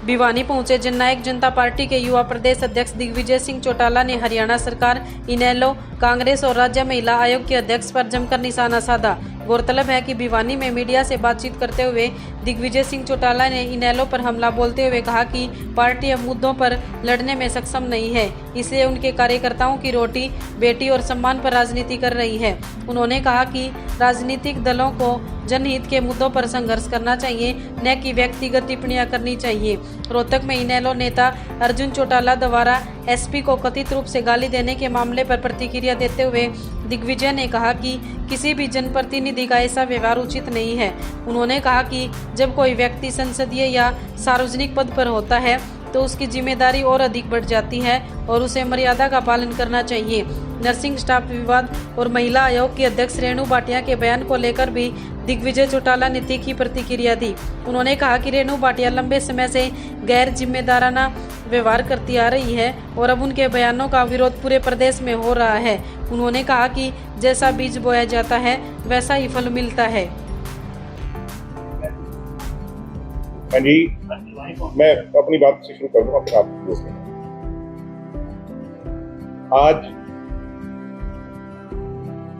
भिवानी पहुंचे जननायक जनता पार्टी के युवा प्रदेश अध्यक्ष दिग्विजय सिंह चौटाला ने हरियाणा सरकार, इनेलो, कांग्रेस और राज्य महिला आयोग के अध्यक्ष पर जमकर निशाना साधा। गौरतलब है कि भिवानी में मीडिया से बातचीत करते हुए दिग्विजय सिंह चौटाला ने इनेलो पर हमला बोलते हुए कहा कि पार्टी अब मुद्दों पर लड़ने में सक्षम नहीं है, इसलिए उनके कार्यकर्ताओं की रोटी, बेटी और सम्मान पर राजनीति कर रही है। उन्होंने कहा कि राजनीतिक दलों को जनहित के मुद्दों पर संघर्ष करना चाहिए, न कि व्यक्तिगत टिप्पणियां करनी चाहिए। रोहतक में इनेलो नेता अर्जुन चौटाला द्वारा एसपी को कथित रूप से गाली देने के मामले पर प्रतिक्रिया देते हुए दिग्विजय ने कहा कि किसी भी जनप्रतिनिधि का ऐसा व्यवहार उचित नहीं है। उन्होंने कहा कि जब कोई व्यक्ति संसदीय या सार्वजनिक पद पर होता है तो उसकी जिम्मेदारी और अधिक बढ़ जाती है और उसे मर्यादा का पालन करना चाहिए। नर्सिंग स्टाफ विवाद और महिला आयोग की अध्यक्ष रेणु भाटिया के बयान को लेकर भी दिग्विजय चौटाला ने तीखी प्रतिक्रिया दी। उन्होंने कहा कि रेणु भाटिया लंबे समय से गैर जिम्मेदाराना व्यवहार करती आ रही है और अब उनके बयानों का विरोध पूरे प्रदेश में हो रहा है। उन्होंने कहा कि जैसा बीज बोया जाता है वैसा ही फल मिलता है। हाँ जी, मैं अपनी बात से शुरू कर दूंगा, फिर आप बोलते हैं। आज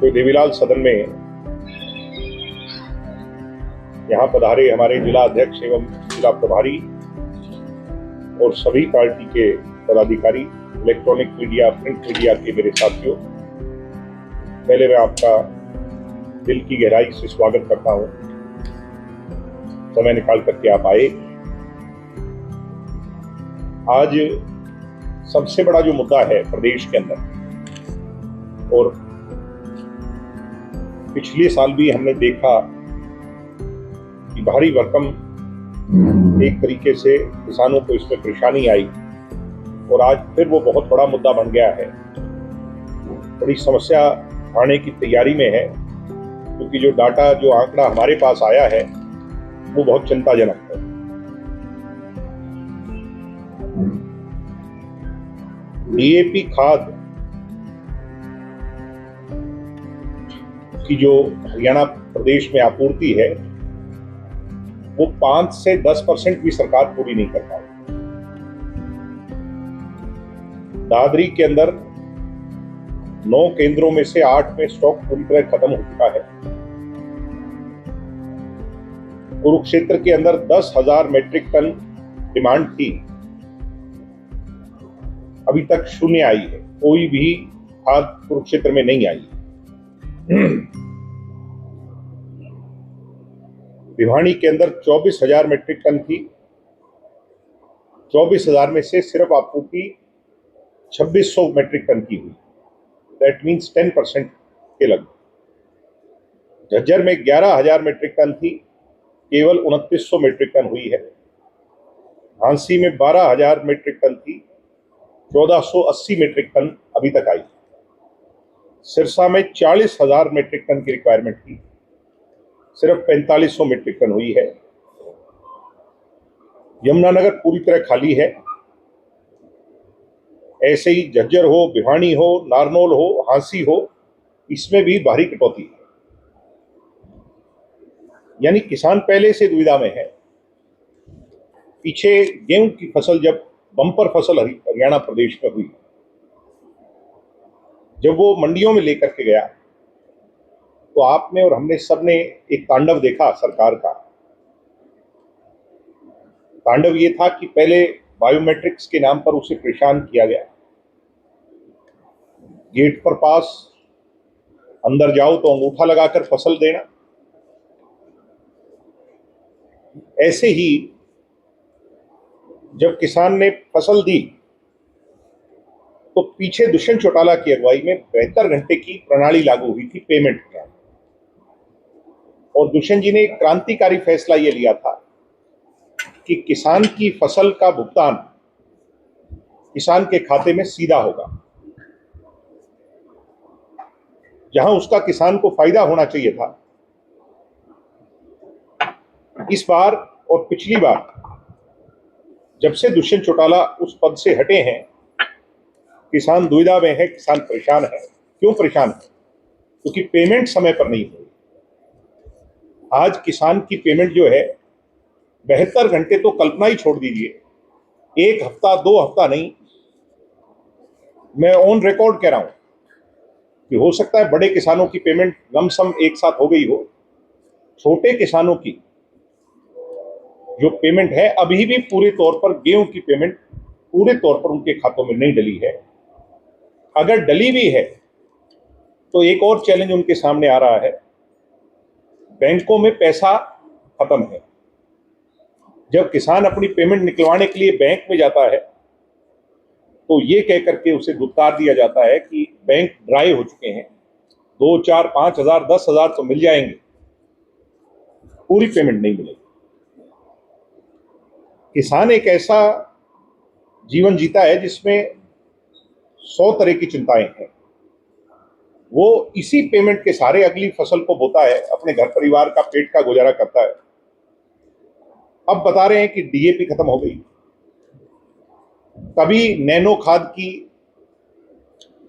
तो देवीलाल सदन में यहाँ पधारे हमारे जिला अध्यक्ष एवं जिला प्रभारी और सभी पार्टी के पदाधिकारी, इलेक्ट्रॉनिक मीडिया, प्रिंट मीडिया के मेरे साथियों, पहले मैं आपका दिल की गहराई से स्वागत करता हूँ। समय निकाल करके आप आए। आज सबसे बड़ा जो मुद्दा है प्रदेश के अंदर, और पिछले साल भी हमने देखा कि भारी भरकम एक तरीके से किसानों को इसमें परेशानी आई, और आज फिर वो बहुत बड़ा मुद्दा बन गया है। बड़ी समस्या आने की तैयारी में है, क्योंकि जो डाटा, जो आंकड़ा हमारे पास आया है वो बहुत चिंताजनक है। डीएपी खाद की जो हरियाणा प्रदेश में आपूर्ति है वो 5 से 10% भी सरकार पूरी नहीं कर पाई। दादरी के अंदर 9 केंद्रों में से 8 में स्टॉक पूरी तरह खत्म हो चुका है। कुरुक्षेत्र के अंदर 10,000 मेट्रिक टन डिमांड थी, अभी तक शून्य आई है, कोई भी खाद कुरुक्षेत्र में नहीं आई। भिवानी के अंदर 24,000 मेट्रिक टन थी, 24,000 में से सिर्फ आपूर्ति 2600 मेट्रिक टन की हुई। दैट मीन्स 10% के लगभग। झज्जर में 11,000 मेट्रिक टन थी, केवल 2900 मेट्रिक टन हुई है। झांसी में 12,000 मेट्रिक टन थी, 1480 मेट्रिक टन अभी तक आई। सिरसा में 40,000 मेट्रिक टन की रिक्वायरमेंट थी, सिर्फ 4500 मेट्रिक टन हुई है। यमुनानगर पूरी तरह खाली है। ऐसे ही झज्जर हो, भिवानी हो, नारनौल हो, हांसी हो, इसमें भी भारी कटौती है। यानी किसान पहले से दुविधा में है। पीछे गेहूं की फसल, जब बम्पर फसल हरियाणा प्रदेश में हुई, जब वो मंडियों में लेकर के गया तो आपने और हमने सबने एक तांडव देखा सरकार का। तांडव ये था कि पहले बायोमेट्रिक्स के नाम पर उसे परेशान किया गया। गेट पर पास, अंदर जाओ तो अंगूठा लगाकर फसल देना। ऐसे ही जब किसान ने फसल दी तो पीछे दुष्यंत चौटाला की अगुवाई में 72 घंटे की प्रणाली लागू हुई थी, पेमेंट प्रणाली। और दुष्यंत जी ने एक क्रांतिकारी फैसला यह लिया था कि किसान की फसल का भुगतान किसान के खाते में सीधा होगा। जहां उसका किसान को फायदा होना चाहिए था, इस बार और पिछली बार जब से दुष्यंत चौटाला उस पद से हटे हैं, किसान दुविधा में है, किसान परेशान है। क्यों परेशान है? क्योंकि पेमेंट समय पर नहीं हुई। आज किसान की पेमेंट जो है 72 घंटे तो कल्पना ही छोड़ दीजिए, एक हफ्ता 2 हफ्ता नहीं, मैं ऑन रिकॉर्ड कह रहा हूं कि हो सकता है बड़े किसानों की पेमेंट लमसम एक साथ हो गई हो, छोटे किसानों की जो पेमेंट है अभी भी पूरे तौर पर, गेहूं की पेमेंट पूरे तौर पर उनके खातों में नहीं डली है। अगर डली भी है तो एक और चैलेंज उनके सामने आ रहा है, बैंकों में पैसा खत्म है। जब किसान अपनी पेमेंट निकलवाने के लिए बैंक में जाता है तो ये कह करके उसे दुत्कार दिया जाता है कि बैंक ड्राई हो चुके हैं, 2, 4, 5 हजार 10 हजार तो मिल जाएंगे, पूरी पेमेंट नहीं मिलेगी। किसान एक ऐसा जीवन जीता है जिसमें 100 तरह की चिंताएं हैं। वो इसी पेमेंट के सहारे अगली फसल को बोता है, अपने घर परिवार का पेट का गुजारा करता है। अब बता रहे हैं कि डीएपी खत्म हो गई, कभी नैनो खाद की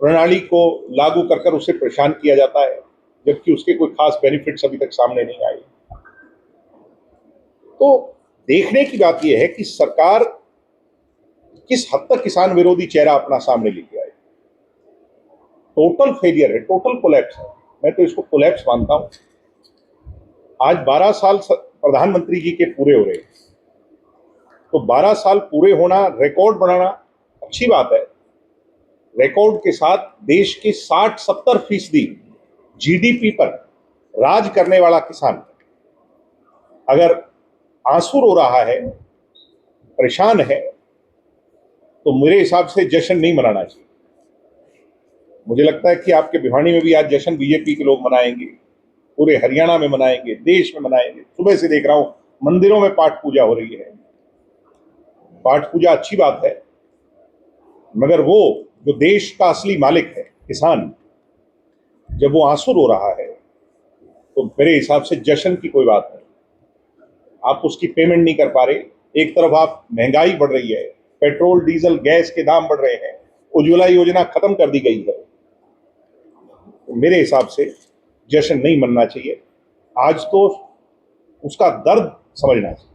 प्रणाली को लागू कर कर उसे परेशान किया जाता है, जबकि उसके कोई खास बेनिफिट्स अभी तक सामने नहीं आए। तो देखने की बात यह है कि सरकार किस हद तक किसान विरोधी चेहरा अपना सामने लेके आए। टोटल फेलियर है, टोटल कोलैप्स है। मैं तो इसको कोलैप्स मानता हूं। आज 12 साल प्रधानमंत्री जी के पूरे हो रहे हैं, तो 12 साल पूरे होना, रिकॉर्ड बनाना अच्छी बात है। रिकॉर्ड के साथ देश के 60-70% जीडीपी पर राज करने वाला किसान अगर आंसू रो रहा है, परेशान है, तो मेरे हिसाब से जश्न नहीं मनाना चाहिए। मुझे लगता है कि आपके भिवानी में भी आज जश्न बीजेपी के लोग मनाएंगे, पूरे हरियाणा में मनाएंगे, देश में मनाएंगे। सुबह से देख रहा हूं मंदिरों में पाठ पूजा हो रही है। पाठ पूजा अच्छी बात है, मगर वो जो देश का असली मालिक है, किसान, जब वो आंसू रो रहा है तो मेरे हिसाब से जश्न की कोई बात नहीं। आप उसकी पेमेंट नहीं कर पा रहे, एक तरफ आप महंगाई बढ़ रही है, पेट्रोल डीजल गैस के दाम बढ़ रहे हैं, उज्ज्वला योजना खत्म कर दी गई है, तो मेरे हिसाब से जश्न नहीं मनना चाहिए। आज तो उसका दर्द समझना चाहिए,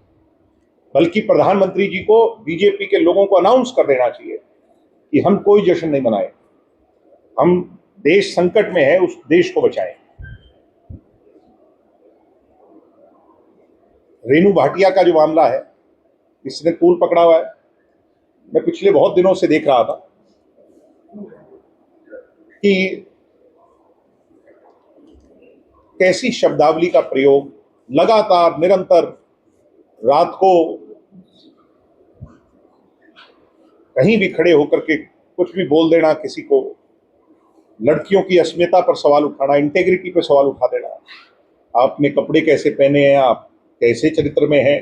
बल्कि प्रधानमंत्री जी को, बीजेपी के लोगों को अनाउंस कर देना चाहिए कि हम कोई जश्न नहीं मनाए, हम देश संकट में है, उस देश को बचाएं। रेणु भाटिया का जो मामला है, इसने तूल पकड़ा हुआ है। मैं पिछले बहुत दिनों से देख रहा था कि कैसी शब्दावली का प्रयोग लगातार निरंतर, रात को कहीं भी खड़े होकर के कुछ भी बोल देना, किसी को लड़कियों की अस्मिता पर सवाल उठाना, इंटेग्रिटी पर सवाल उठा देना, आपने कपड़े कैसे पहने हैं, आप कैसे चरित्र में हैं,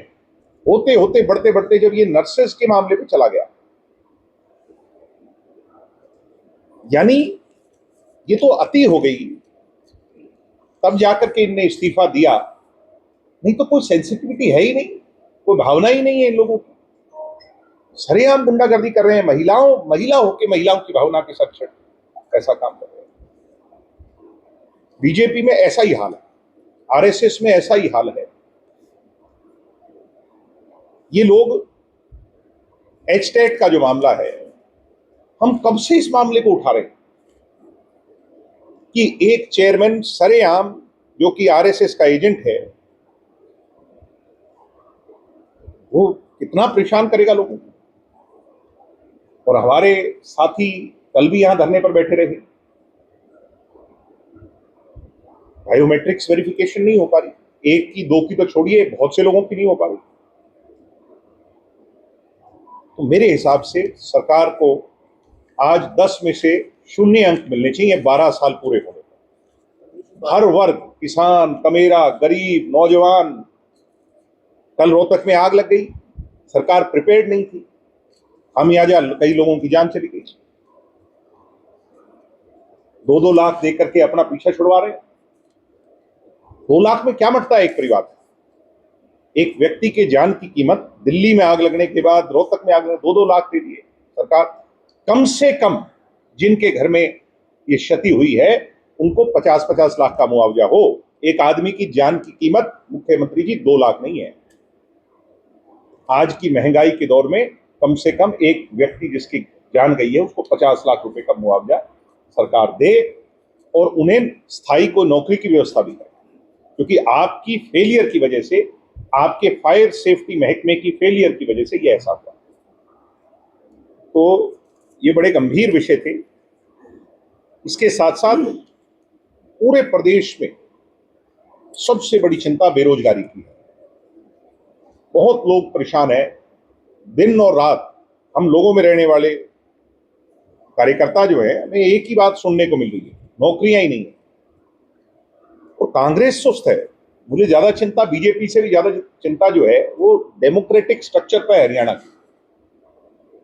होते होते बढ़ते बढ़ते जब ये नर्सेस के मामले में चला गया, यानी ये तो अति हो गई, तब जाकर के इनने इस्तीफा दिया। नहीं तो कोई सेंसिटिविटी है ही नहीं, कोई भावना ही नहीं है इन लोगों की। सरेआम गुंडागर्दी कर रहे हैं, महिला होकर महिलाओं की भावना के साथ ऐसा काम कर रहे हैं। बीजेपी में ऐसा ही हाल है, आरएसएस में ऐसा ही हाल है। ये लोग एचटेट का जो मामला है, हम कब से इस मामले को उठा रहे हैं कि एक चेयरमैन सरेआम, जो कि आरएसएस का एजेंट है, वो कितना परेशान करेगा लोगों को। और हमारे साथी कल भी यहां धरने पर बैठे रहे, बायोमेट्रिक्स वेरिफिकेशन नहीं हो पा रही, 1 की 2 की तो छोड़िए, बहुत से लोगों की नहीं हो पा रही। तो मेरे हिसाब से सरकार को आज 10 में से 0 अंक मिलने चाहिए 12 साल पूरे होने पर। हर वर्ग, किसान, कमेरा, गरीब, नौजवान। कल रोहतक में आग लग गई, सरकार प्रिपेयर्ड नहीं थी, खामियाजा कई लोगों की जान चली गई। 2-2 लाख दे करके अपना पीछा छुड़वा रहे हैं। 2 लाख में क्या मटता है एक परिवार? एक व्यक्ति के जान की कीमत, दिल्ली में आग लगने के बाद रोहतक में आग लगने 2-2 लाख दे दिए सरकार। कम से कम जिनके घर में ये क्षति हुई है उनको 50-50 लाख का मुआवजा हो। एक आदमी की जान की कीमत, मुख्यमंत्री जी, 2 लाख नहीं है। आज की महंगाई के दौर में कम से कम एक व्यक्ति जिसकी जान गई है उसको 50 लाख रुपए का मुआवजा सरकार दे और उन्हें स्थायी को नौकरी की व्यवस्था भी करे, क्योंकि आपकी फेलियर की वजह से, आपके फायर सेफ्टी महकमे की फेलियर की वजह से ये ऐसा हुआ। तो ये बड़े गंभीर विषय थे। इसके साथ साथ पूरे प्रदेश में सबसे बड़ी चिंता बेरोजगारी की है। बहुत लोग परेशान हैं। दिन और रात हम लोगों में रहने वाले कार्यकर्ता जो है, हमें एक ही बात सुनने को मिल रही है, नौकरियां ही नहीं है। और कांग्रेस सुस्त है। मुझे ज्यादा चिंता, बीजेपी से भी ज्यादा चिंता जो है वो डेमोक्रेटिक स्ट्रक्चर पर है। हरियाणा की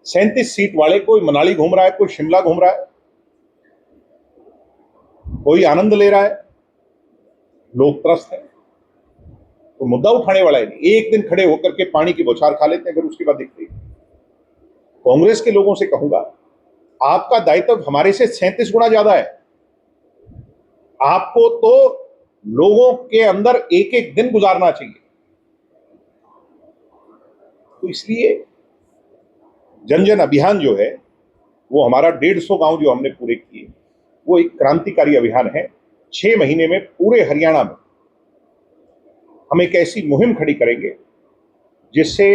37 सीट वाले, कोई मनाली घूम रहा है, कोई शिमला घूम रहा है, कोई आनंद ले रहा है, लोग त्रस्त है। तो मुद्दा उठाने वाला है नहीं। एक दिन खड़े होकर के पानी की बौछार खा लेते हैं, फिर उसके बाद देखते हैं। कांग्रेस के लोगों से कहूंगा, आपका दायित्व हमारे से 37 गुना ज्यादा है। आपको तो लोगों के अंदर एक एक दिन गुजारना चाहिए। तो इसलिए जन जन अभियान जो है वो हमारा 150 गांव जो हमने पूरे किए, वो एक क्रांतिकारी अभियान है। 6 महीने में पूरे हरियाणा में हम एक ऐसी मुहिम खड़ी करेंगे जिससे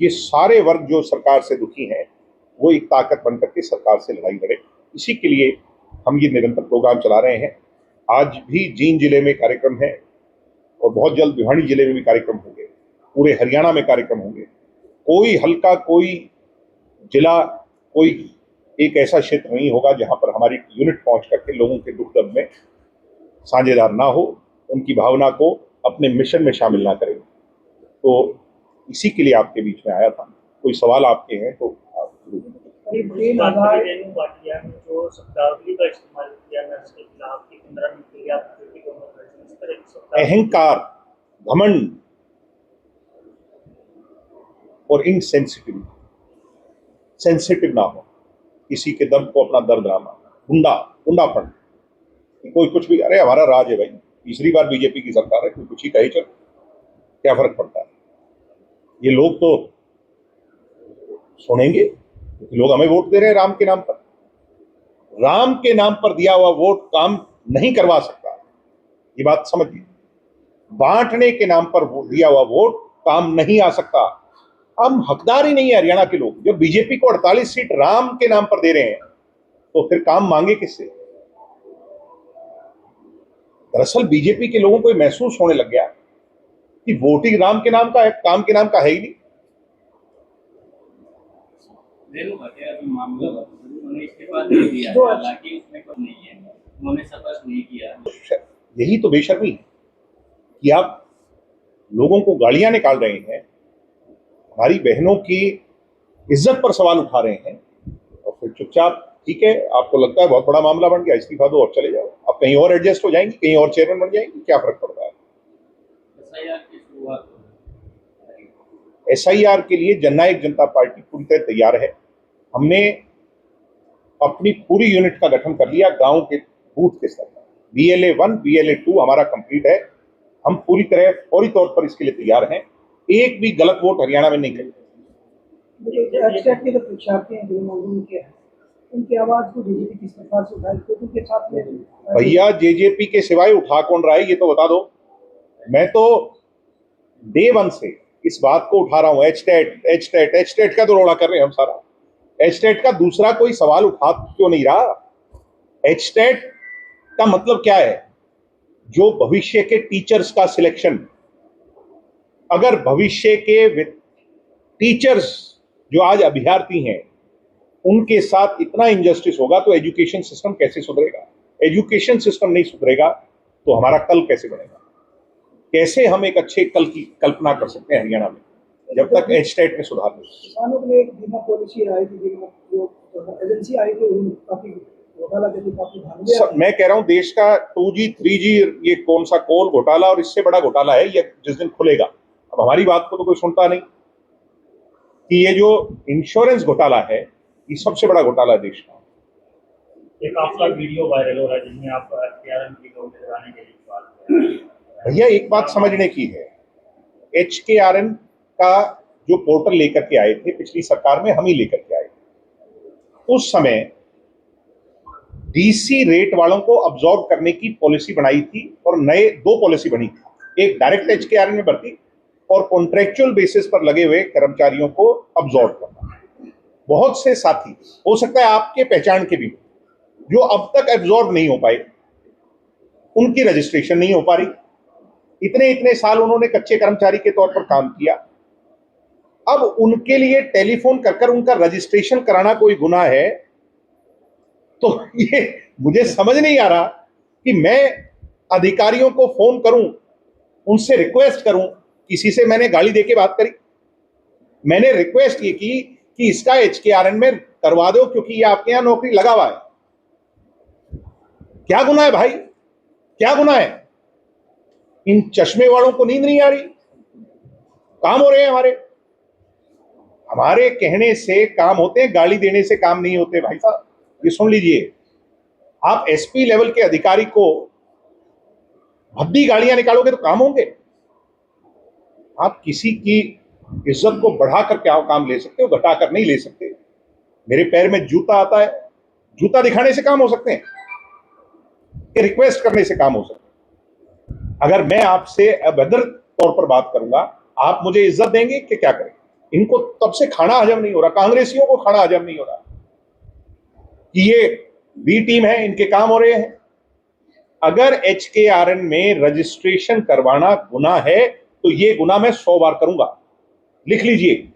ये सारे वर्ग जो सरकार से दुखी हैं वो एक ताकत बनकर के सरकार से लड़ाई लड़े। इसी के लिए हम ये निरंतर प्रोग्राम चला रहे हैं। आज भी जींद जिले में कार्यक्रम है और बहुत जल्द भिवानी जिले में भी कार्यक्रम होंगे। पूरे हरियाणा में कार्यक्रम होंगे। कोई हल्का, कोई जिला, कोई एक ऐसा क्षेत्र नहीं होगा जहां पर हमारी यूनिट पहुंच करके लोगों के दुख दर्द में साझेदार ना हो, उनकी भावना को अपने मिशन में शामिल ना करें। तो इसी के लिए आपके बीच में आया था। कोई सवाल आपके हैं तो आप अहंकार, घमंड और इनसेंसिटिव, सेंसिटिव ना हो, किसी के दर्द को अपना दर्द ना मानना, गुंडापन, कोई कुछ भी, अरे हमारा राज है भाई, तीसरी बार बीजेपी की सरकार है, कोई कुछ ही कहे चल, क्या फर्क पड़ता है। ये लोग तो सुनेंगे, लोग हमें वोट दे रहे हैं राम के नाम पर। राम के नाम पर दिया हुआ वोट काम नहीं करवा सकता, ये बात समझिए। बांटने के नाम पर दिया हुआ वोट काम नहीं आ सकता। हम हकदार ही नहीं है हरियाणा के लोग। जब बीजेपी को 48 सीट राम के नाम पर दे रहे हैं तो फिर काम मांगे किससे। दरअसल बीजेपी के लोगों को महसूस होने लग गया कि वोटिंग राम के नाम का है, काम के नाम का है ही नहीं। यही तो बेशर्मी है कि आप लोगों को गालियां निकाल रहे हैं, हमारी बहनों की इज्जत पर सवाल उठा रहे हैं और फिर चुपचाप, ठीक है, आपको लगता है बहुत बड़ा मामला बन गया, इस्तीफा दो और चले जाओ। आप कहीं और एडजस्ट हो जाएंगी, कहीं और चेयरमैन बन जाएंगी, क्या फर्क पड़ता है। SIR के लिए जननायक जनता पार्टी पूरी तरह तैयार है। हमने अपनी पूरी यूनिट का गठन कर लिया गांव के बूथ के स्तर पर। BLA 1, BLA 2 हमारा कंप्लीट है। हम पूरी तरह फौरी तौर पर इसके लिए तैयार हैं। एक भी गलत वोट हरियाणा में नहीं करेंगे। उनकी आवाज को जेजेपी किस प्रकार से उठाई, उनके साथ में भैया जेजेपी के सिवाय उठा कौन रहा है ये तो बता दो। मैं तो डे 1 से इस बात को उठा रहा हूं। एचटेट का तो रोड़ा कर रहे हैं हम सारा। एचटेट का दूसरा कोई सवाल उठा क्यों नहीं रहा। एचटेट का मतलब क्या है, जो भविष्य के टीचर्स का सिलेक्शन। अगर भविष्य के टीचर्स जो आज अभ्यर्थी हैं उनके साथ इतना इनजस्टिस होगा तो एजुकेशन सिस्टम कैसे सुधरेगा। एजुकेशन सिस्टम नहीं सुधरेगा तो हमारा कल कैसे बनेगा। कैसे हम एक अच्छे कल की कल्पना कर सकते हैं हरियाणा में जब तक एचटेट में सुधार नहीं। किसानों के लिए एक बीमा पॉलिसी आई थी, जो एजेंसी आई थी, काफी घोटाला के काफी। मैं कह रहा हूं देश का 2G 3G ये कौन सा कोल घोटाला और इससे बड़ा घोटाला है ये जिस दिन खुलेगा। अब हमारी बात को तो कोई सुनता नहीं कि ये जो इंश्योरेंस घोटाला है ये सबसे बड़ा घोटाला है देश का। एक आपका वीडियो वायरल हो रहा है जिसमें आप HKRN की लोग लगाने के लिए बात कर रहे हैं। भैया एक बात समझने की है, HKRN का जो पोर्टल लेकर के आए थे पिछली सरकार में, हम ही लेकर के आए थे। उस समय डीसी रेट वालों को अब्सॉर्ब करने की पॉलिसी बनाई थी और नए 2 पॉलिसी बनी थी, एक डायरेक्ट एचकेआरएन में भर्ती और कॉन्ट्रेक्चुअल बेसिस पर लगे हुए कर्मचारियों को अब्सॉर्ब करना। बहुत से साथी, हो सकता है आपके पहचान के भी, जो अब तक एब्सॉर्ब नहीं हो पाए, उनकी रजिस्ट्रेशन नहीं हो पा रही। इतने साल उन्होंने कच्चे कर्मचारी के तौर पर काम किया, अब उनके लिए टेलीफोन कर उनका रजिस्ट्रेशन कराना कोई गुनाह है? तो ये मुझे समझ नहीं आ रहा कि मैं अधिकारियों को फोन करूं, उनसे रिक्वेस्ट करूं। किसी से मैंने गाली देके बात करी, मैंने रिक्वेस्ट ये की कि इसका एचकेआरएन में करवा दो क्योंकि ये आपके यहां नौकरी लगा हुआ है। क्या गुनाह है भाई, क्या गुनाह है? इन चश्मे वालों को नींद नहीं आ रही? काम हो रहे हैं हमारे कहने से काम होते हैं, गाली देने से काम नहीं होते भाई साहब। ये सुन लीजिए, आप एसपी लेवल के अधिकारी को भद्दी गालियां निकालोगे तो काम होंगे? आप किसी की इज्जत को बढ़ाकर क्या काम ले सकते हो, घटाकर नहीं ले सकते। मेरे पैर में जूता आता है, जूता दिखाने से काम हो सकते हैं कि रिक्वेस्ट करने से काम हो सकते हैं? अगर मैं आपसे अभद्र तौर पर बात करूंगा, आप मुझे इज्जत देंगे कि क्या करेंगे? इनको तब से खाना हजम नहीं हो रहा, कांग्रेसियों को खाना हजम नहीं हो रहा कि ये बी टीम है, इनके काम हो रहे हैं। अगर एचकेआरएन में रजिस्ट्रेशन करवाना गुनाह है तो ये गुनाह मैं 100 बार करूंगा, लिख लीजिए।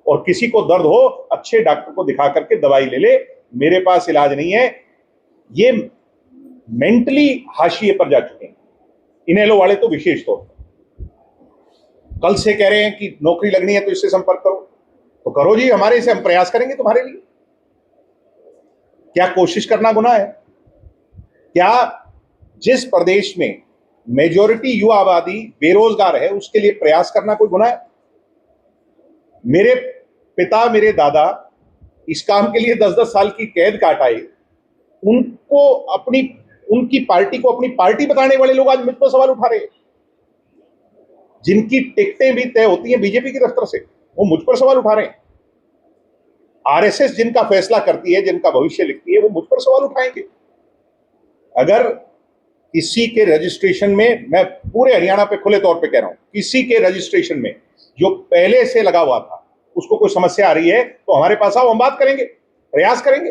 और किसी को दर्द हो, अच्छे डॉक्टर को दिखा करके दवाई ले ले, मेरे पास इलाज नहीं है। ये मेंटली हाशिए पर जा चुके हैं, इनेलो वाले तो विशेष तौर पर। कल से कह रहे हैं कि नौकरी लगनी है तो इससे संपर्क करो, तो करो जी, हमारे से हम प्रयास करेंगे तुम्हारे लिए। क्या कोशिश करना गुनाह है? क्या जिस प्रदेश में मेजॉरिटी युवा आबादी बेरोजगार है उसके लिए प्रयास करना कोई गुनाह है? मेरे पिता, मेरे दादा इस काम के लिए 10-10 साल की कैद काट आए, उनकी पार्टी को अपनी पार्टी बताने वाले लोग आज मुझ पर सवाल उठा रहे हैं। जिनकी टिकटें भी तय होती हैं बीजेपी की दफ्तर से, वो मुझ पर सवाल उठा रहे हैं। आरएसएस जिनका फैसला करती है, जिनका भविष्य लिखती है, वो मुझ पर सवाल उठाएंगे। अगर किसी के रजिस्ट्रेशन में, मैं पूरे हरियाणा पे खुले तौर पे कह रहा हूं, किसी के रजिस्ट्रेशन में जो पहले से लगा हुआ था उसको कोई समस्या आ रही है तो हमारे पास आओ, हम बात करेंगे, प्रयास करेंगे।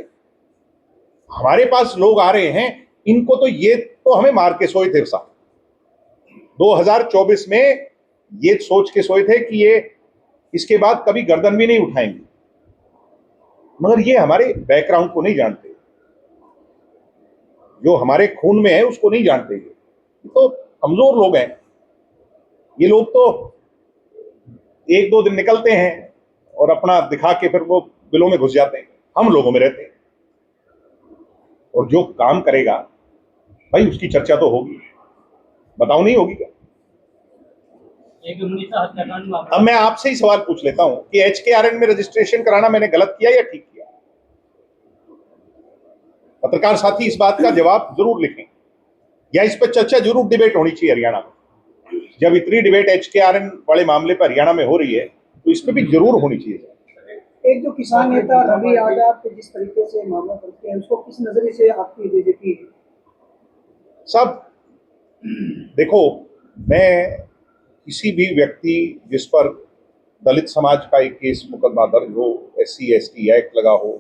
हमारे पास लोग आ रहे हैं, इनको तो ये तो हमें मार के सोए थे साहब। 2024 में ये सोच के सोए थे कि ये इसके बाद कभी गर्दन भी नहीं उठाएंगे, मगर ये हमारे बैकग्राउंड को नहीं जानते, जो हमारे खून में है उसको नहीं जानते। ये तो कमजोर लोग हैं। ये लोग तो 1-2 दिन निकलते हैं और अपना दिखा के फिर वो बिलों में घुस जाते हैं, हम लोगों में रहते हैं। और जो काम करेगा भाई उसकी चर्चा तो होगी, बताओ नहीं होगी क्या? अब मैं आपसे ही सवाल पूछ लेता हूं कि एचकेआरएन में रजिस्ट्रेशन कराना मैंने गलत किया या ठीक किया? पत्रकार साथी इस बात का जवाब जरूर लिखें, या इस पर चर्चा जरूर, डिबेट होनी चाहिए हरियाणा में। जब इतनी डिबेट एचकेआरएन वाले मामले पर हरियाणा में हो रही है तो इस पर भी जरूर होनी चाहिए। एक जो किसान नेता रवि आजाद पे जिस तरीके से मामला करते हैं, उसको किस नजरिए से आपकी बीजेपी? सब देखो, मैं किसी भी व्यक्ति जिस पर दलित समाज का एक केस मुकदमा दर्ज हो, SC/ST एक्ट लगा हो,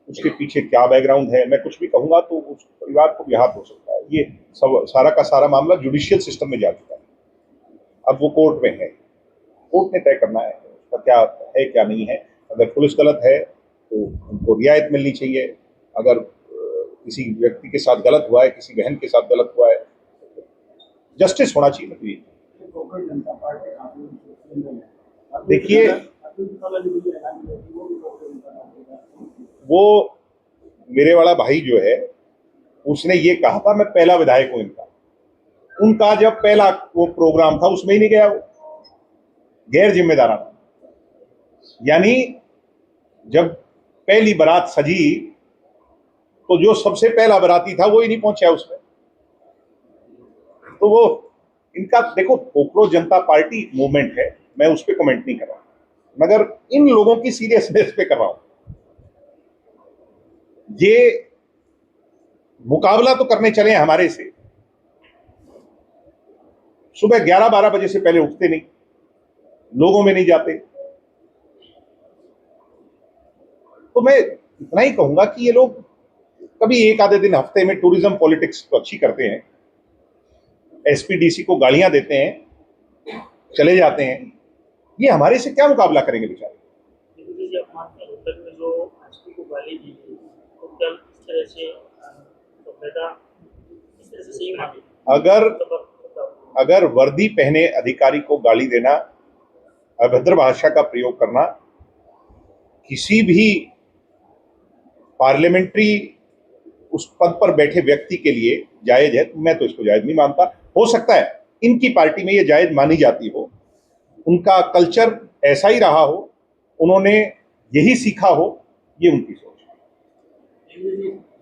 उसके पीछे क्या बैकग्राउंड है, मैं कुछ भी कहूंगा तो उस परिवार को भी हाथ हो सकता है। ये सब सारा का सारा मामला जुडिशियल सिस्टम में जा चुका है, अब वो कोर्ट में है, कोर्ट ने तय करना है उसका क्या है क्या नहीं है। अगर पुलिस गलत है तो उनको रियायत मिलनी चाहिए, अगर किसी व्यक्ति के साथ गलत हुआ है, किसी बहन के साथ गलत हुआ है, जस्टिस होना चाहिए। देखिए, वो मेरे वाला भाई जो है उसने ये कहा था मैं पहला विधायक हूं इनका। उनका जब पहला वो प्रोग्राम था उसमें ही नहीं गया, वो गैर जिम्मेदाराना। यानी जब पहली बारात सजी तो जो सबसे पहला बाराती था वो ही नहीं पहुंचा उसमें। तो वो इनका, देखो, पोकरो जनता पार्टी मूवमेंट है, मैं उस पर कमेंट नहीं कर रहा, मगर इन लोगों की सीरियसनेस पे कर रहा हूं। ये मुकाबला तो करने चले हैं हमारे से, सुबह 11-12 बजे से पहले उठते नहीं, लोगों में नहीं जाते। तो मैं इतना ही कहूंगा कि ये लोग कभी एक आधे दिन हफ्ते में टूरिज्म पॉलिटिक्स तो अच्छी करते हैं, एसपीडीसी को गालियां देते हैं, चले जाते हैं। ये हमारे से क्या मुकाबला करेंगे बेचारे? जब मानते हैं उत्तर में जो एसपी को गाली दी गई, तो कल इस तरह से तो बेटा इस तरह से सही माने अगर वर्दी पहने अधिकारी को गाली देना, अभद्र भाषा का प्रयोग करना किसी भी पार्लियामेंट्री उस पद पर बैठे व्यक्ति के लिए जायज है, मैं तो इसको जायज नहीं मानता। हो सकता है इनकी पार्टी में ये जायज मानी जाती हो, उनका कल्चर ऐसा ही रहा हो, उन्होंने यही सीखा हो, ये उनकी सोच है।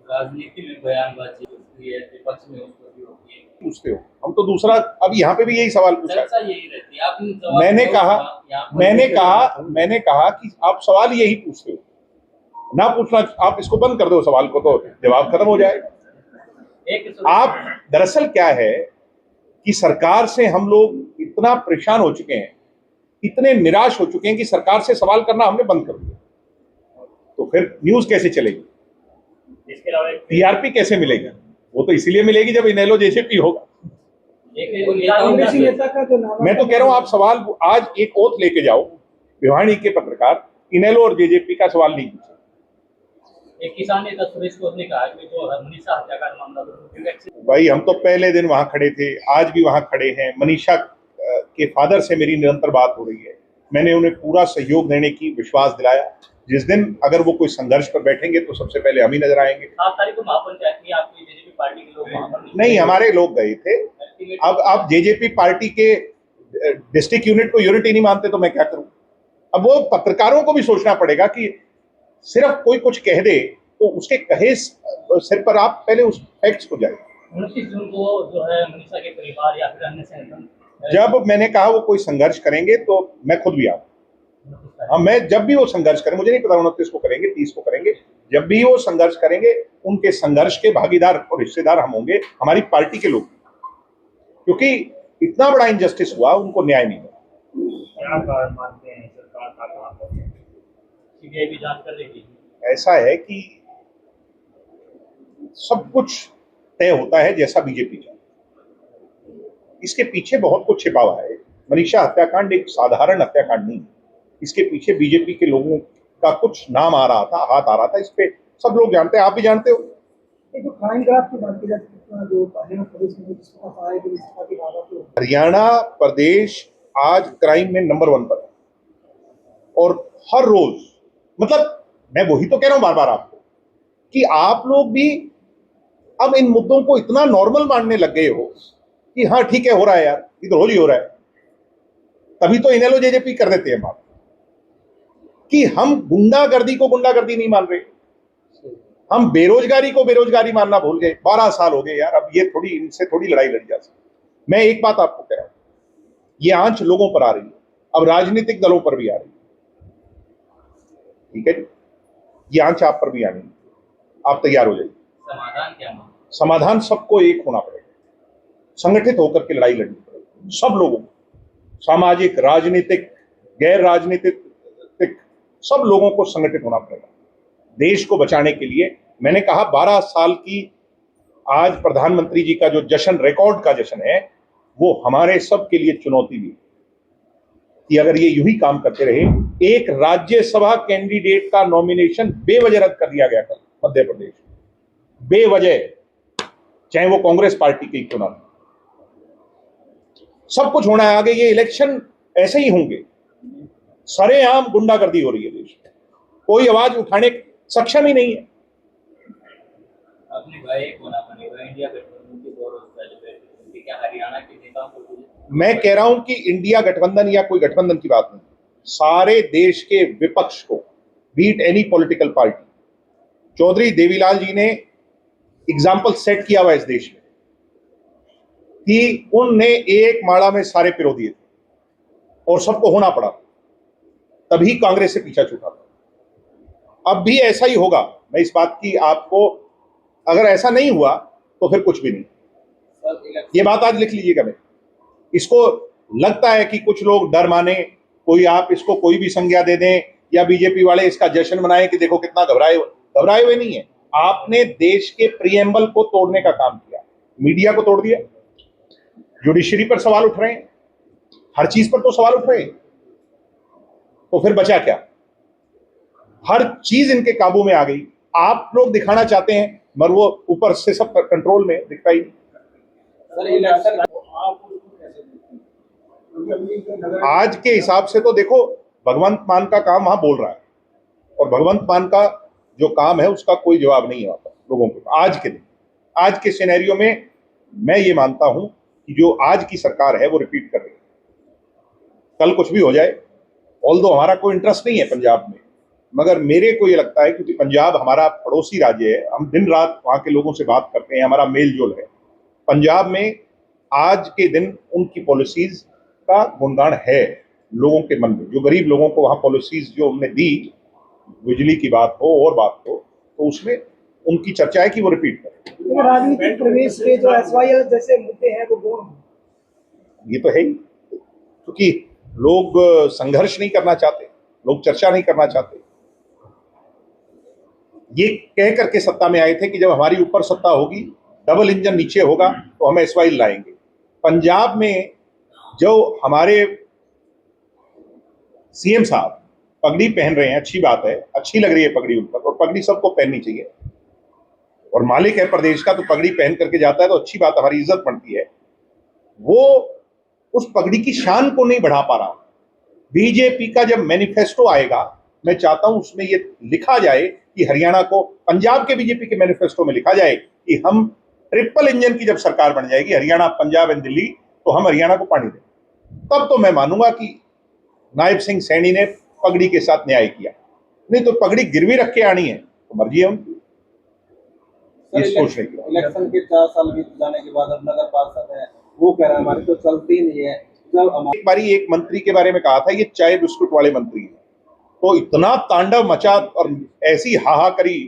राजनीति में बयानबाजी होती है, विपक्ष में उसको भी होती है। पूछते हो, हम तो दूसरा, अब यहाँ पे भी यही सवाल पूछा है। यही रहती है। मैंने कहा कि आप सवाल यही पूछते हो, ना पूछना, आप इसको बंद कर दो सवाल को, तो जवाब खत्म हो जाएगा। आप दरअसल क्या है कि सरकार से हम लोग इतना परेशान हो चुके हैं, इतने निराश हो चुके हैं कि सरकार से सवाल करना हमने बंद कर दिया। तो फिर न्यूज कैसे चलेगी, इसके अलावा टीआरपी कैसे मिलेगी? वो तो इसीलिए मिलेगी जब इनेलो जेजेपी होगा। कांग्रेसी नेता का जो नाम, मैं तो कह रहा हूं आप सवाल आज एक ओथ लेके जाओ, भिवानी के पत्रकार इनेलो और जेजेपी का सवाल नहीं पूछे। एक किसान नेता सुरेश कोत ने कहा कि जो मनीषा हत्याकांड मामला, भाई हम तो पहले दिन वहां खड़े थे, आज भी वहां खड़े हैं। मनीषा के फादर से मेरी निरंतर बात हो रही है, मैंने उन्हें पूरा सहयोग देने की विश्वास दिलाया। जिस दिन अगर वो कोई संघर्ष पर बैठेंगे तो सबसे पहले हम ही नजर आएंगे। 7 तारीख को महापंचायत में आपकी जेजेपी पार्टी के लोग वहां पर नहीं, हमारे लोग गए थे। अब आप जेजेपी पार्टी के डिस्ट्रिक्ट यूनिट को यूनिट ही नहीं मानते तो मैं क्या करूं? अब वो पत्रकारों को भी सोचना पड़ेगा कि सिर्फ कोई कुछ कह दे तो उसके कहे सिर पर आप पहले उस फैक्ट्स को जाए। 29 जून को जो है मनीषा के परिवार या फिर अन्य संगठन, जब मैंने कहा वो कोई संघर्ष करेंगे तो मैं खुद भी आऊँ। हाँ, मैं जब भी वो संघर्ष करें, मुझे नहीं पता 29 को करेंगे, 30 को करेंगे, जब भी वो संघर्ष करेंगे उनके संघर्ष के भागीदार और हिस्सेदार हम होंगे, हमारी पार्टी के लोग, क्योंकि इतना बड़ा इंजस्टिस हुआ, उनको न्याय नहीं मिला। क्या मानते हैं सरकार का काम है? सीबीआई भी जांच कर रही है। ऐसा है कि सब कुछ तय होता है जैसा बीजेपी चाहती है, इसके पीछे बहुत कुछ छिपा हुआ है। मनीषा हत्याकांड एक साधारण हत्याकांड नहीं है, इसके पीछे बीजेपी के लोगों का कुछ नाम आ रहा था, हाथ आ रहा था। इस पे सब लोग जानते हैं, आप भी जानते हो। जो क्राइम ग्राफ की बात की जाती है, जो हरियाणा प्रदेश में जिसका पाया कि इसका की बात है, हरियाणा प्रदेश आज क्राइम में नंबर 1 पर है, और हर रोज, मतलब मैं वही तो कह रहा हूं बार बार आपको कि आप लोग भी अब इन मुद्दों को इतना नॉर्मल मानने लग गए हो कि हाँ ठीक है, हो रहा है यार, इधर रोज ही हो रहा है। तभी तो इनेलो जेजेपी कर देते हैं बात कि हम गुंडागर्दी को गुंडागर्दी नहीं मान रहे, हम बेरोजगारी को बेरोजगारी मानना भूल गए। 12 साल हो गए यार, अब ये थोड़ी, इनसे थोड़ी लड़ाई लड़ी जा सकती। मैं एक बात आपको कह रहा हूं, ये आंच लोगों पर आ रही है, अब राजनीतिक दलों पर भी आ रही है, ठीक है जी, ये आंच आप पर भी आनी है, आप तैयार हो जाइए। समाधान क्या मांग? समाधान सबको एक होना पड़ेगा, संगठित होकर के लड़ाई लड़नी पड़ेगी, सब लोगों को, सामाजिक, राजनीतिक, गैर राजनीतिक, सब लोगों को संगठित होना पड़ेगा देश को बचाने के लिए। मैंने कहा 12 साल की आज प्रधानमंत्री जी का जो जश्न, रिकॉर्ड का जश्न है, वो हमारे सब के लिए चुनौती भी कि अगर ये यूं ही काम करते रहे। एक राज्यसभा कैंडिडेट का नॉमिनेशन बेवजह रद्द कर दिया गया कल मध्य प्रदेश में, बेवजह, चाहे वो कांग्रेस पार्टी के क्यों ना। सब कुछ होना है आगे, ये इलेक्शन ऐसे ही होंगे। सरेआम गुंडागर्दी हो रही है देश में, कोई आवाज उठाने सक्षम ही नहीं है। अपने भाई कोना बनेगा इंडिया गठबंधन की गौरव सेलिब्रेट, क्या हरियाणा के नेताओं को? मैं कह रहा हूं कि इंडिया गठबंधन या कोई गठबंधन की बात नहीं, सारे देश के विपक्ष को, beat any political party, Chaudhary Devilal ji ने एग्जाम्पल सेट किया हुआ इस देश में कि उनने एक माड़ा में सारे पिरो दिए थे और सबको होना पड़ा। तभी कांग्रेस से पीछा छूटा था। अब भी ऐसा ही होगा। मैं इस बात की आपको, अगर ऐसा नहीं हुआ तो फिर कुछ भी नहीं। ये बात आज लिख लीजिएगा। मैं इसको लगता है कि कुछ लोग डर माने, कोई आप इसको कोई भी संज्ञा दे दें या बीजेपी वाले इसका जश्न मनाएं कि देखो कितना घबराए हुए नहीं है। आपने देश के प्रीएम्बल को तोड़ने का काम किया, मीडिया को तोड़ दिया, जुडिशरी पर सवाल उठ रहे हैं, हर चीज पर तो सवाल उठ रहे हैं। तो फिर बचा क्या? हर चीज इनके काबू में आ गई। आप लोग दिखाना चाहते हैं मगर वो ऊपर से सब कंट्रोल में दिखता ही नहीं। आज के हिसाब से तो देखो, भगवंत मान का काम वहां बोल रहा है और भगवंत मान का जो काम है उसका कोई जवाब नहीं है वहां पर लोगों को। आज के दिन, आज के सिनेरियो में मैं ये मानता हूं कि जो आज की सरकार है वो रिपीट कर रही है। कल कुछ भी हो जाए, ऑल्दो हमारा कोई इंटरेस्ट नहीं है पंजाब में, मगर मेरे को ये लगता है क्योंकि पंजाब हमारा पड़ोसी राज्य है, हम दिन रात वहां के लोगों से बात करते हैं, हमारा मेल जोल है। पंजाब में आज के दिन उनकी पॉलिसीज का गुणगान है लोगों के मन में। जो गरीब लोगों को वहां पॉलिसीज जो हमने दी, बिजली की बात हो और बात हो, तो उसमें उनकी चर्चा है कि वो रिपीट करें। राजनीतिक प्रवेश के जो SYL जैसे मुद्दे हैं वो गौण हैं। ये तो है ही, क्योंकि लोग संघर्ष नहीं करना चाहते, लोग चर्चा नहीं करना चाहते। ये कह करके सत्ता में आए थे कि जब हमारी ऊपर सत्ता होगी, डबल इंजन नीचे होगा तो हम SYL लाएंगे। पंजाब में जो हमारे सीएम साहब पगड़ी पहन रहे हैं, अच्छी बात है, अच्छी लग रही है पगड़ी उन पर, और पगड़ी सबको पहननी चाहिए। और मालिक है प्रदेश का तो पगड़ी पहन करके जाता है तो अच्छी बात, हमारी इज्जत बनती है। वो उस पगड़ी की शान को नहीं बढ़ा पा रहा। बीजेपी का जब मैनिफेस्टो आएगा, मैं चाहता हूं उसमें ये लिखा जाए कि हरियाणा को, पंजाब के बीजेपी के मैनिफेस्टो में लिखा जाए कि हम ट्रिपल इंजन की जब सरकार बन जाएगी, हरियाणा, पंजाब एंड दिल्ली, तो हम हरियाणा को पानी दें। तब तो मैं मानूंगा कि नायब सिंह सैनी ने पगड़ी के साथ न्याय किया। नहीं तो पगड़ी गिरवी रख के आनी है तो मर्जी है उनकी। इलेक्शन के 4 साल बीत जाने के बाद अब नगर पार्षद है, वो कह रहा है हमारी तो चलती नहीं है। जब एक बारी एक मंत्री के बारे में कहा था, ये चाय बिस्कुट वाले मंत्री हैं, तो इतना तांडव मचा और ऐसी हाहा करी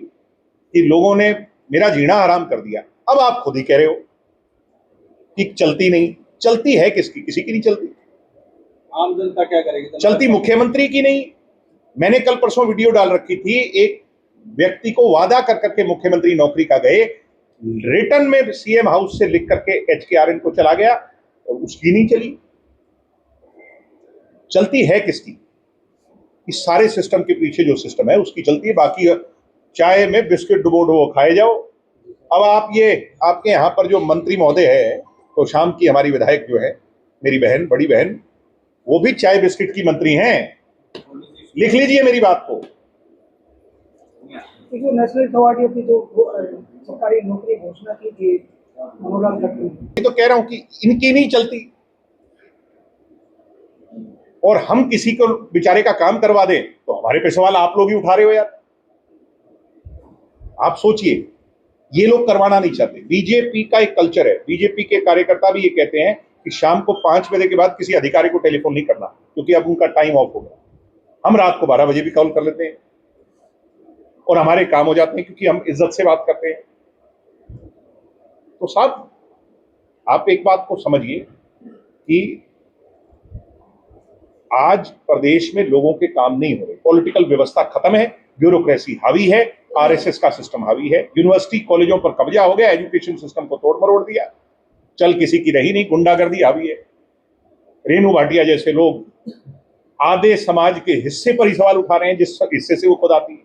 कि लोगों ने मेरा जीना हराम कर दिया। अब आप खुद ही कह रहे हो कि चलती नहीं, चलती है किसकी? किसी की नहीं चलती। आम जनता क्या करेगी? चलती मुख्यमंत्री की नहीं। मैंने कल परसों वीडियो डाल रखी थी, एक व्यक्ति को वादा कर करके मुख्यमंत्री नौकरी का गए, रिटर्न में सीएम हाउस से लिख करके HKRN को चला गया और उसकी नहीं चली। चलती है किसकी? इस सारे सिस्टम के पीछे जो सिस्टम है उसकी चलती है। बाकी चाय में बिस्किट डुबो खाए जाओ। अब आप ये, आपके यहाँ पर जो मंत्री महोदय है, तो शाम की हमारी विधायक जो है, मेरी बहन, बड़ी बहन, वो भी चाय बिस्किट की मंत्री हैं। लिख लीजिए मेरी बात को। जो नेशनल अथॉरिटी की जो सरकारी नौकरी घोषणा की थी मनोहर खट्टर ने, ये तो कह रहा हूं कि इनकी नहीं चलती और हम किसी को बेचारे का काम करवा दें तो हमारे पे सवाल आप लोग ही उठा रहे हो यार। आप सोचिए, ये लोग करवाना नहीं चाहते। बीजेपी का एक कल्चर है, बीजेपी के कार्यकर्ता भी ये कहते हैं कि शाम को 5 बजे के बाद किसी अधिकारी को टेलीफोन नहीं करना, क्योंकि अब उनका टाइम ऑफ हो गया। हम रात को 12 बजे भी कॉल कर लेते हैं और हमारे काम हो जाते हैं, क्योंकि हम इज्जत से बात करते हैं। तो साहब, आप एक बात को समझिए कि आज प्रदेश में लोगों के काम नहीं हो रहे, पॉलिटिकल व्यवस्था खत्म है, ब्यूरोक्रेसी हावी है, RSS का सिस्टम हावी है, यूनिवर्सिटी कॉलेजों पर कब्जा हो गया, एजुकेशन सिस्टम को तोड़ मरोड़ दिया, चल किसी की रही नहीं, गुंडागर्दी हावी है। रेणु भाटिया जैसे लोग आधे समाज के हिस्से पर ही सवाल उठा रहे हैं जिस हिस्से से वो खुद आती है।